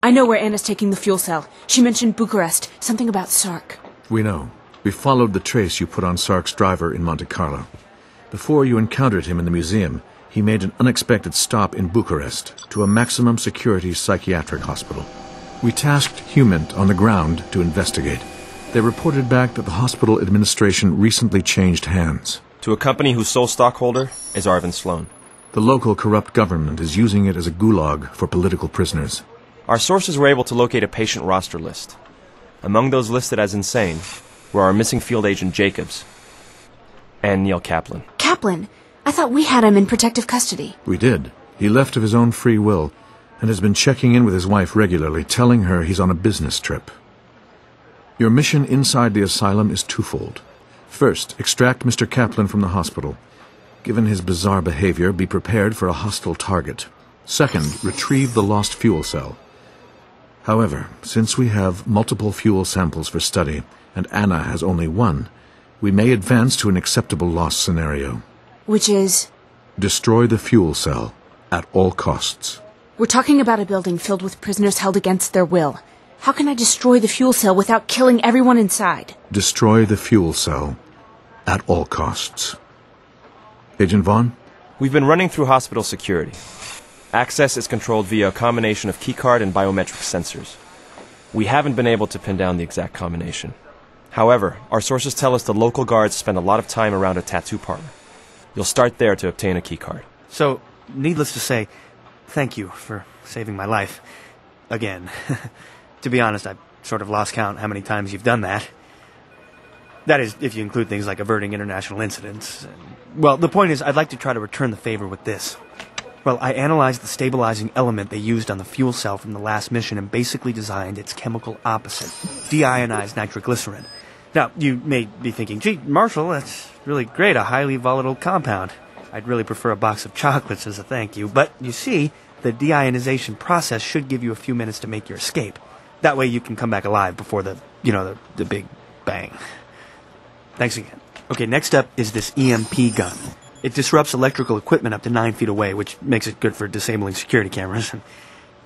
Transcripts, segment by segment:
I know where Anna's taking the fuel cell. She mentioned Bucharest, something about Sark. We know. We followed the trace you put on Sark's driver in Monte Carlo. Before you encountered him in the museum, he made an unexpected stop in Bucharest to a maximum security psychiatric hospital. We tasked Humint on the ground to investigate. They reported back that the hospital administration recently changed hands. To a company whose sole stockholder is Arvin Sloan. The local corrupt government is using it as a gulag for political prisoners. Our sources were able to locate a patient roster list. Among those listed as insane were our missing field agent Jacobs and Neil Kaplan. Kaplan? I thought we had him in protective custody. We did. He left of his own free will and has been checking in with his wife regularly, telling her he's on a business trip. Your mission inside the asylum is twofold. First, extract Mr. Kaplan from the hospital. Given his bizarre behavior, be prepared for a hostile target. Second, retrieve the lost fuel cell. However, since we have multiple fuel samples for study, and Anna has only one, we may advance to an acceptable loss scenario. Which is? Destroy the fuel cell at all costs. We're talking about a building filled with prisoners held against their will. How can I destroy the fuel cell without killing everyone inside? Destroy the fuel cell at all costs. Agent Vaughn? We've been running through hospital security. Access is controlled via a combination of keycard and biometric sensors. We haven't been able to pin down the exact combination. However, our sources tell us the local guards spend a lot of time around a tattoo parlor. You'll start there to obtain a keycard. So, needless to say, thank you for saving my life. Again. To be honest, I've sort of lost count how many times you've done that. That is, if you include things like averting international incidents. Well, the point is, I'd like to try to return the favor with this. Well, I analyzed the stabilizing element they used on the fuel cell from the last mission and basically designed its chemical opposite, deionized nitroglycerin. Now, you may be thinking, gee, Marshall, that's really great, a highly volatile compound. I'd really prefer a box of chocolates as a thank you. But, you see, the deionization process should give you a few minutes to make your escape. That way you can come back alive before the big bang. Thanks again. Okay, next up is this EMP gun. It disrupts electrical equipment up to 9 feet away, which makes it good for disabling security cameras and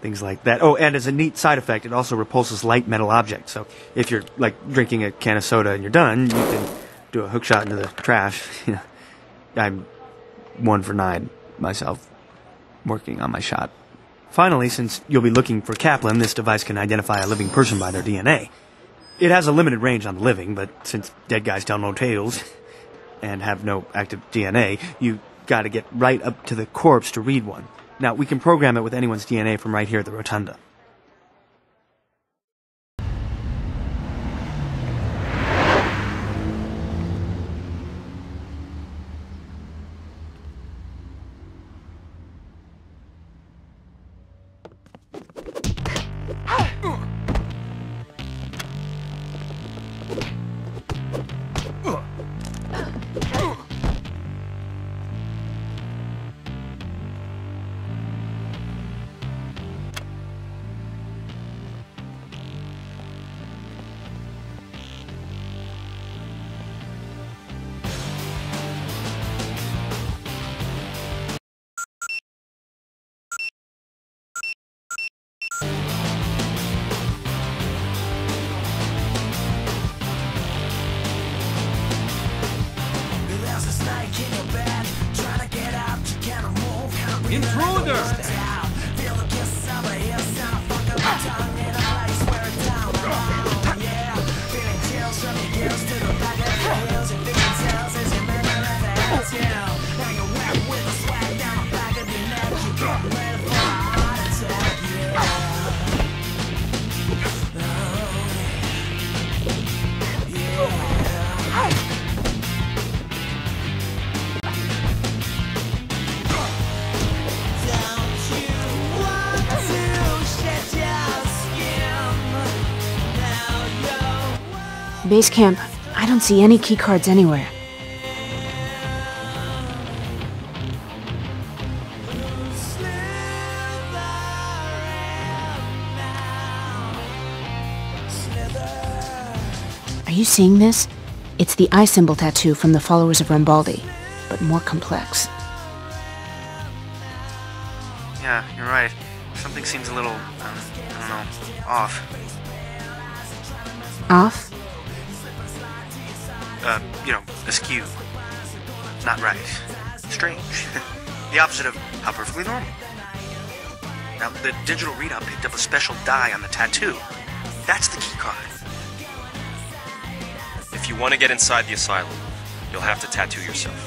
things like that. Oh, and as a neat side effect, it also repulses light metal objects. So if you're, like, drinking a can of soda and you're done, you can do a hook shot into the trash. I'm 1 for 9 myself, working on my shot. Finally, since you'll be looking for Kaplan, this device can identify a living person by their DNA. It has a limited range on the living, but since dead guys tell no tales and have no active DNA, you gotta get right up to the corpse to read one. Now, we can program it with anyone's DNA from right here at the Rotunda. Intruder! Base camp. I don't see any keycards anywhere. Are you seeing this? It's the eye symbol tattoo from the followers of Rambaldi, but more complex. Yeah, you're right. Some Something seems a little, I don't know, off. Off? Askew. Not right. Strange. The opposite of how perfectly normal. Now, the digital readout picked up a special dye on the tattoo. That's the key card. If you want to get inside the asylum, you'll have to tattoo yourself.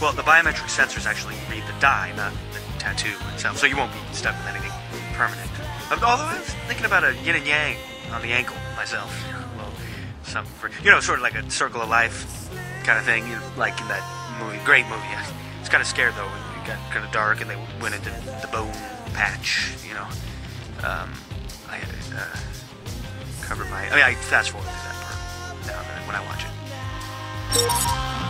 Well, the biometric sensors actually read the dye, not the tattoo itself, so you won't be stuck with anything permanent. Although I was thinking about a yin and yang on the ankle myself. Well, sort of like a circle of life kind of thing, like in that movie. Great movie. I was kind of scared though when it got kind of dark and they went into the bone patch. I covered my. I fast forward to that part now when I watch it.